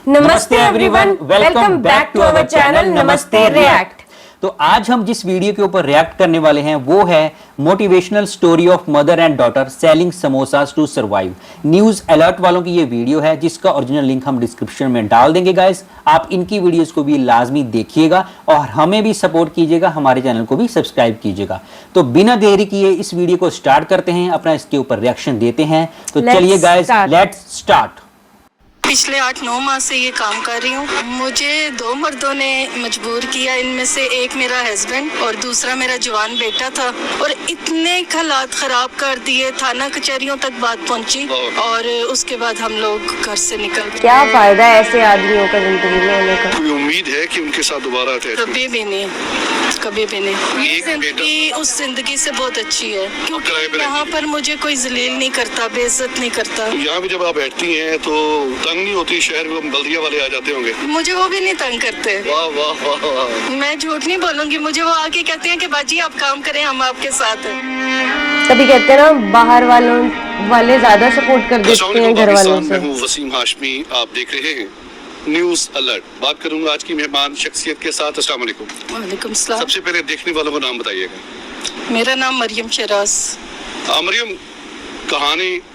नमस्ते everyone, welcome back to our channel Namaste React. तो आज हम जिस वीडियो के ऊपर रिएक्ट करने वाले हैं वो है motivational story of mother and daughter selling samosas to survive. News alert वालों की ये वीडियो है जिसका ओरिजिनल लिंक हम डिस्क्रिप्शन में डाल देंगे गाइस। आप इनकी वीडियोस को भी लाजमी देखिएगा और हमें भी सपोर्ट कीजिएगा, हमारे चैनल को भी सब्सक्राइब कीजिएगा। तो बिना देरी किए इस वीडियो को स्टार्ट करते हैं, अपना इसके ऊपर रिएक्शन देते हैं। तो चलिए गाइस, लेट्स स्टार्ट। पिछले 8-9 माह से ये काम कर रही हूँ। मुझे 2 मर्दों ने मजबूर किया, इनमें से एक मेरा हस्बैंड और दूसरा मेरा जवान बेटा था, और इतने हालात खराब कर दिए, थाना कचहरियों तक बात पहुँची और उसके बाद हम लोग घर से निकल गए। क्या फायदा है ऐसे आदमियों का जिंदगी में होने का? कोई उम्मीद है कि उनके साथ दोबारा अटैच? कभी भी नहीं, कभी भी नहीं। ये जिंदगी उस जिंदगी से बहुत अच्छी है, क्योंकि यहाँ पर मुझे कोई जलील नहीं करता, बेइज्जत नहीं करता। यहाँ भी जब आप बैठती हैं तो तंग नहीं होती? शहर में बल्दिया वाले आ जाते होंगे। मुझे वो भी नहीं तंग करते। वाह वाह वाह वाह। मैं झूठ नहीं बोलूंगी, मुझे वो आके कहते हैं कि बाजी आप काम करें, हम आपके साथ हैं। तभी कहते हैं ना, बाहर वाले ज्यादा सपोर्ट कर देते हैं घर वालों से। मैं हूँ वसीम हाशमी, आप देख रहे हैं न्यूज अलर्ट। बात करूंगा आज की मेहमान शख्सियत के साथ। अस्सलाम वालेकुम। वालेकुम सलाम। सबसे पहले देखने वालों का नाम बताइएगा। मेरा नाम मरियम शरास। मरियम,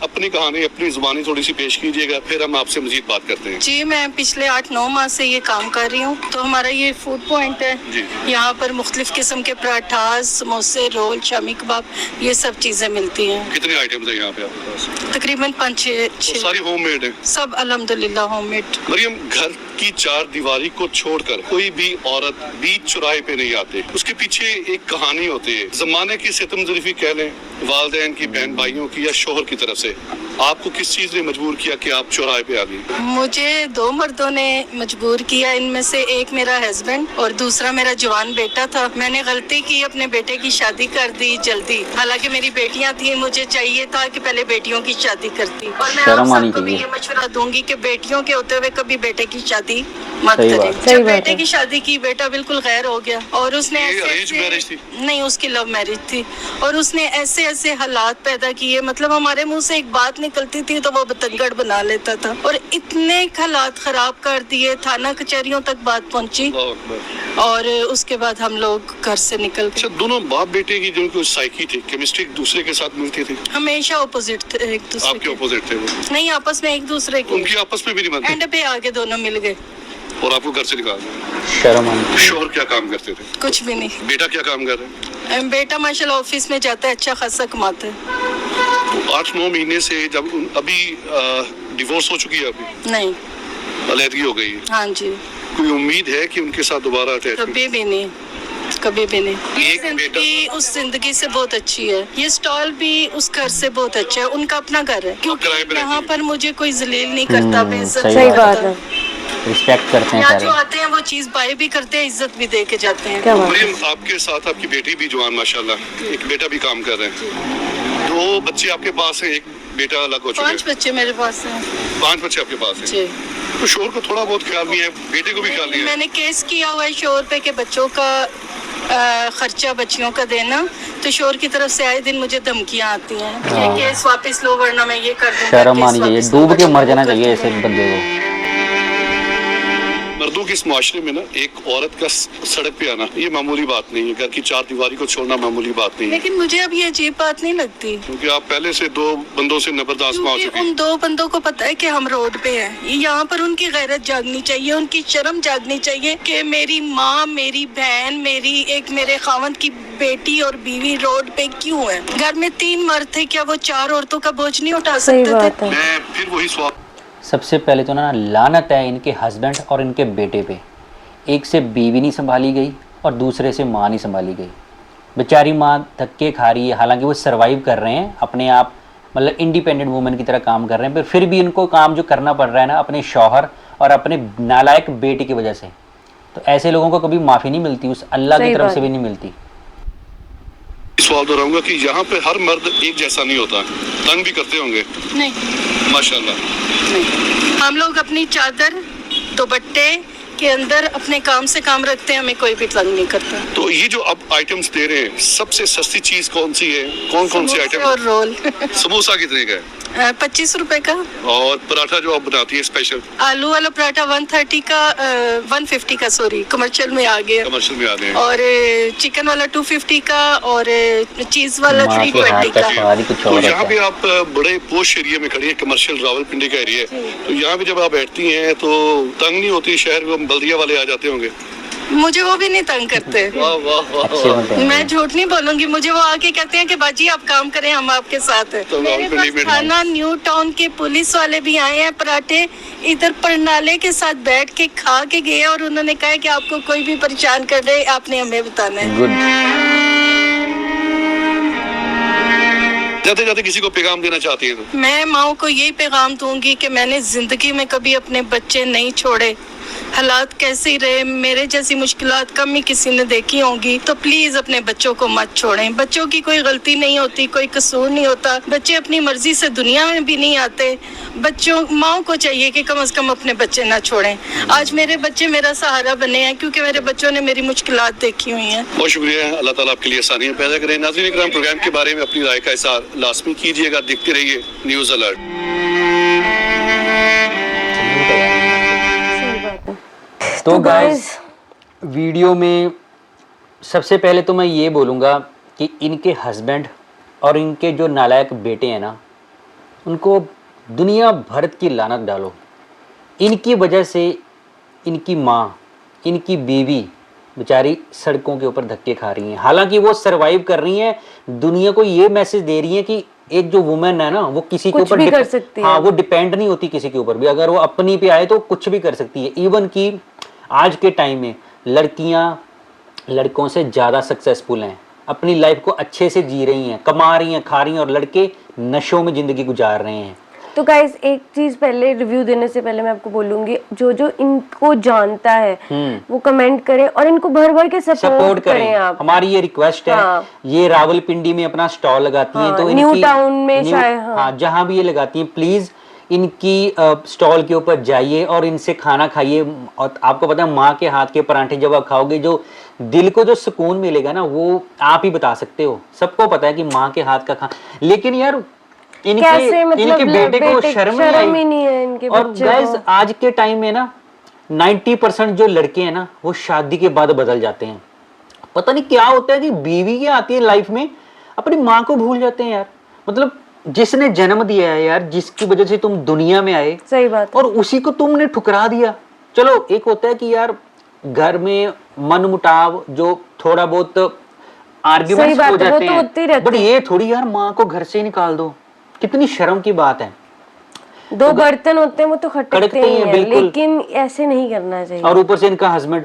अपनी कहानी अपनी जुबानी थोड़ी सी पेश कीजिएगा, फिर हम आपसे मजीद बात करते हैं। जी, मैं पिछले 8-9 माह से ये काम कर रही हूँ। तो हमारा ये फूड पॉइंट है, यहाँ पर मुख्तलिफ किस्म के पराठास, समोसे, रोल, शामी कबाब, ये सब चीजें मिलती हैं। कितने आइटम्स हैं यहाँ पे आपके पास? तकरीबन 5-6। सारी होममेड है? सब अल्हम्दुलिल्लाह होममेड। मरियम, घर की 4 दीवारी को छोड़कर कोई भी औरत बीच चौराहे पे नहीं आती। उसके पीछे एक कहानी होती है। जमाने की सितमजरीफी कह लें, वालिदैन की, बहन भाइयों की या शोहर की तरफ से। आपको किस चीज ने मजबूर किया कि आप चौराहे पे आ गई? मुझे 2 मर्दों ने मजबूर किया, इनमें से एक मेरा हस्बैंड और दूसरा मेरा जवान बेटा था। मैंने गलती की, अपने बेटे की शादी कर दी जल्दी। हालांकि मेरी बेटियां थी, मुझे चाहिए था कि पहले बेटियों की शादी करती। और मैं आप सबको भी ये मशवरा दूंगी कि बेटियों के होते हुए कभी बेटे की शादी मत करें। जब बेटे की शादी की, बेटा बिल्कुल गैर हो गया और उसने नहीं, उसकी लव मैरिज थी, और उसने ऐसे ऐसे हालात पैदा किए, मतलब हमारे मुंह से एक बात निकलती थी तो वो बतंगड़ बना लेता था, और इतने हालात खराब कर दिए, थाना कचहरियों तक बात पहुंची और उसके बाद हम लोग घर से निकल गए। दोनों बाप बेटे की जो साइकी थी, केमिस्ट्री एक दूसरे के साथ मिलती थी? हमेशा ऑपोजिट थे एक दूसरे। आपके ऑपोजिट थे वो? नहीं, आपस में एक दूसरे के। उनकी आपस में भी नहीं बनती? एंड पे आगे दोनों मिल गए और आपको घर से निकाल दिया। शर्म आनी। शोहर क्या काम करते थे? कुछ भी नहीं। बेटा क्या काम कर रहे हैं? बेटा माशाल्लाह ऑफिस में जाता है, अच्छा खासा कमाता है। 8-9 महीने से जब अभी डिवोर्स हो चुकी है? अभी नहीं, अलहदगी हो गई है? हाँ जी। कोई उम्मीद है कि उनके साथ दोबारा अटैच? कभी भी नहीं, कभी भी नहीं। ये एक जिंदगी उस जिंदगी से बहुत अच्छी है। ये स्टॉल भी उस घर से बहुत अच्छा है, उनका अपना घर है, क्योंकि यहाँ पर मुझे कोई जलील नहीं करता, बेइज्जत नहीं सही बात करता। है, रिस्पेक्ट करते हैं यहाँ सारे। जो आते हैं वो चीज बाय भी करते हैं, इज्जत भी दे के जाते हैं। क्या बात है। मरियम, आपके साथ आपकी बेटी भी जवान माशाल्लाह, एक बेटा भी काम कर रहे हैं। 2 बच्चे आपके पास हैं, एक बेटा अलग हो चुका है। 5 बच्चे मेरे पास हैं। 5 बच्चे आपके पास हैं? जी। तो शोहर को थोड़ा बहुत ख्याल नहीं है, बेटे को भी ख्याल नहीं है? मैंने केस किया हुआ है शोहर पे कि बच्चों का खर्चा बच्चियों का देना, तो शोहर की तरफ से आए दिन मुझे धमकियां आती हैं, ये केस वापस लो वरना मैं ये कर दूंगा। शर्म आनी चाहिए, डूब के मर जाना चाहिए ऐसे बंदे को। मर्दों के इस माशरे में ना, एक औरत का सड़क पे आना ये मामूली बात नहीं है। घर की 4 दीवारी को छोड़ना मामूली बात नहीं है। लेकिन मुझे अब ये अजीब बात नहीं लगती, क्योंकि आप पहले से 2 बंदों से नबरदाश्त हो क्योंकि चुकी। उन 2 बंदों को पता है कि हम रोड पे हैं। यहाँ पर उनकी गैरत जागनी चाहिए, उनकी शर्म जागनी चाहिए कि मेरी माँ, मेरी बहन, मेरे खावंद की बेटी और बीवी रोड पे क्यों है। घर में 3 मर्द थे, क्या वो 4 औरतों का बोझ नहीं उठा सकते थे? मैं फिर वही सवाल। सबसे पहले तो ना लानत है इनके हस्बैंड और इनके बेटे पे। एक से बीवी नहीं संभाली गई और दूसरे से माँ नहीं संभाली गई। बेचारी माँ धक्के खा रही है, हालांकि वो सरवाइव कर रहे हैं अपने आप, मतलब इंडिपेंडेंट वुमेन की तरह काम कर रहे हैं, पर फिर भी इनको काम जो करना पड़ रहा है ना अपने शौहर और अपने नालायक बेटे की वजह से, तो ऐसे लोगों को कभी माफ़ी नहीं मिलती, उस अल्लाह की तरफ से भी नहीं मिलती। सवाल दोहराऊंगा कि यहाँ पे हर मर्द एक जैसा नहीं होता, तंग भी करते होंगे? नहीं माशाल्लाह। नहीं, हम लोग अपनी चादर दुपट्टे के अंदर अपने काम से काम रखते हैं, हमें कोई भी तंग नहीं करता। तो ये जो अब आइटम्स दे रहे हैं, सबसे सस्ती चीज कौन सी है? कौन कौन सी आइटम? और रोल समोसा कितने का है? 25 रुपए का। और पराठा जो आप बनाती है स्पेशल आलू वाला पराठा 130 का 150 का, सॉरी कमर्शियल में आ गया। कमर्शियल में आते हैं। और चिकन वाला 250 का और चीज वाला माँ के 320 हाथ का का। स्वाद ही कुछ तो और यहाँ होता पे है। आप बड़े पोश एरिया में खड़ी है, कमर्शियल रावलपिंडी का एरिया है, तो यहाँ पे जब आप बैठती हैं तो तंग नहीं होती? शहर में बल्दिया वाले आ जाते होंगे। मुझे वो भी नहीं तंग करते। वाह वाह वाह अच्छे बनते हैं। मैं झूठ नहीं बोलूंगी, मुझे वो आके कहते हैं कि बाजी आप काम करें, हम आपके साथ हैं। तो मेरे रावलपिंडी में पास थाना न्यू टाउन के पुलिस वाले भी आए हैं, पराठे इधर प्रणाले के साथ बैठ के खा के गए और उन्होंने कहा कि आपको कोई भी परेशान कर रहे आपने हमें बताना है। गुड। जाते जाते किसी को पैगाम देना चाहती हैं तो? मैं माओ को यही पैगाम दूंगी कि मैंने जिंदगी में कभी अपने बच्चे नहीं छोड़े, हालात कैसे ही रहे, मेरे जैसी मुश्किलात कम ही किसी ने देखी होंगी, तो प्लीज अपने बच्चों को मत छोड़ें। बच्चों की कोई गलती नहीं होती, कोई कसूर नहीं होता, बच्चे अपनी मर्जी से दुनिया में भी नहीं आते। बच्चों माओ को चाहिए कि कम से कम अपने बच्चे ना छोड़ें। आज मेरे बच्चे मेरा सहारा बने हैं क्योंकि मेरे बच्चों ने मेरी मुश्किलात देखी हुई हैं। बहुत शुक्रिया, अल्लाह ताला आपके लिए आसानियां पैदा करें। नाज़रीन इकराम, प्रोग्राम के बारे में अपनी राय का इज़हार लाजमी कीजिएगा। देखते रहिए न्यूज़ अलर्ट। तो गाइस, वीडियो में सबसे पहले तो मैं ये बोलूँगा कि इनके हस्बैंड और इनके जो नालायक बेटे हैं ना, उनको दुनिया भर की लानत डालो। इनकी वजह से इनकी माँ, इनकी बीवी बेचारी सड़कों के ऊपर धक्के खा रही हैं। हालांकि वो सरवाइव कर रही हैं, दुनिया को ये मैसेज दे रही हैं कि एक जो वुमेन है ना, वो किसी के कुछ ऊपर भी कर सकती है। हाँ, वो डिपेंड नहीं होती किसी के ऊपर भी। अगर वो अपनी पे आए तो कुछ भी कर सकती है। इवन कि आज के टाइम में लड़कियां लड़कों से ज़्यादा सक्सेसफुल हैं, अपनी लाइफ को अच्छे से जी रही हैं, कमा रही हैं, खा रही हैं, और लड़के नशों में ज़िंदगी गुजार रहे हैं। तो गाइस, एक चीज पहले रिव्यू देने से पहले मैं आपको बोलूंगी, जो जो इनको जानता है वो कमेंट करें और इनको भर भर के सपोर्ट करें आप। हमारी ये रिक्वेस्ट है। हाँ। ये रावलपिंडी में अपना स्टॉल लगाती हैं, हाँ, तो न्यू इनकी टाउन में शायद, हाँ। हाँ, जहाँ भी ये लगाती हैं, प्लीज इनकी स्टॉल के ऊपर जाइए और इनसे खाना खाइए। और आपको पता है, माँ के हाथ के पराठे जब आप खाओगे, जो दिल को जो सुकून मिलेगा ना, वो आप ही बता सकते हो। सबको पता है कि माँ के हाथ का लेकिन यार कैसे, मतलब इनके बेटे को शर्म ही नहीं है इनके और बच्चे गाइस, को। आज के टाइम में ना 90% जो लड़के हैं ना, वो शादी के बाद बदल जाते हैं। पता नहीं क्या होता है कि बीवी के आती है लाइफ में, अपनी माँ को भूल जाते हैं यार। मतलब जिसने जन्म दिया है यार, जिसकी वजह से तुम दुनिया में आए, सही बात है। और उसी को तुमने ठुकरा दिया। चलो, एक होता है कि यार घर में मनमुटाव, जो थोड़ा बहुत आर्ग्यूमेंट्स हो जाते हैं, बट ये थोड़ी यार माँ को घर से ही निकाल दो। कितनी शर्म की बात है। दो बर्तन होते हैं वो तो खटकते ही हैं, बिल्कुल। लेकिन ऐसे नहीं करना चाहिए। और ऊपर से इनका हस्बैंड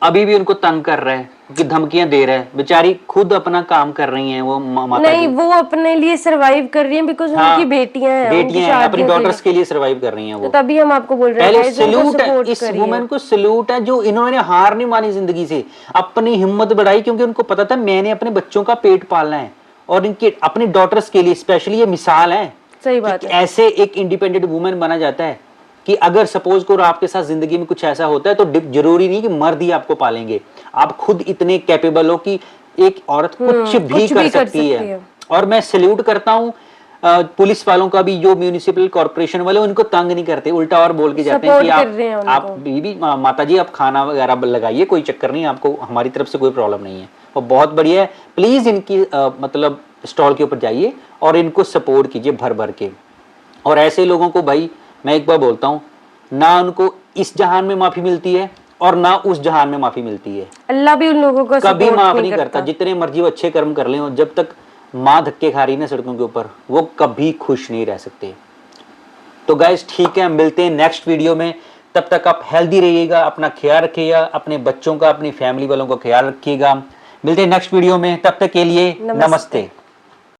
अभी भी उनको तंग कर रहा है, कि धमकियां दे रहा है। बेचारी खुद अपना काम कर रही हैं वो माता नहीं, वो अपने लिए सरवाइव कर रही हैं, बिकॉज हाँ, उनकी बेटियां हैं, बेटियां हैं, अपनी डॉटर्स के लिए सरवाइव कर रही हैं वो। तो तभी हम आपको बोल रहे हैं, पहले guys, उनको सैल्यूट है support इस करिए। वुमेन को, सैल्यूट है जो इन्होंने हार नहीं मानी जिंदगी से, अपनी हिम्मत बढ़ाई, क्योंकि उनको पता था मैंने अपने बच्चों का पेट पालना है। और इनके अपनी डॉटर्स के लिए स्पेशली ये मिसाल है। सही बात है। ऐसे एक इंडिपेंडेंट वुमेन बना जाता है कि अगर सपोज करो आपके साथ जिंदगी में कुछ ऐसा होता है, तो जरूरी नहीं कि मर्द ही आपको पालेंगे। आप खुद इतने कैपेबल हो कि एक औरत कुछ भी कर सकती है। और मैं सैल्यूट करता हूँ पुलिस वालों का भी, जो म्यूनिसिपल कॉर्पोरेशन वाले, उनको तंग नहीं करते, उल्टा और बोल के जाते हैं कि आप बीबी माता जी, आप खाना वगैरह लगाइए, कोई चक्कर नहीं, आपको हमारी तरफ से कोई प्रॉब्लम नहीं है। और बहुत बढ़िया है। प्लीज इनकी मतलब स्टॉल के ऊपर जाइए और इनको सपोर्ट कीजिए भर भर के। और ऐसे लोगों को भाई मैं एक बार बोलता हूँ, ना उनको इस जहान में माफी मिलती है और ना उस जहान में माफी मिलती है। अल्लाह भी उन लोगों को कभी माफ नहीं करता। जितने मर्जी वो अच्छे कर्म कर लें, और जब तक माँ धक्के खा रही ना सड़कों के ऊपर, वो कभी खुश नहीं रह सकते। तो गाइस ठीक है, मिलते हैं नेक्स्ट वीडियो में। तब तक आप हेल्दी रहिएगा, अपना ख्याल रखिएगा, अपने बच्चों का, अपनी फैमिली वालों का ख्याल रखिएगा। मिलते हैं नेक्स्ट वीडियो में, तब तक के लिए नमस्ते।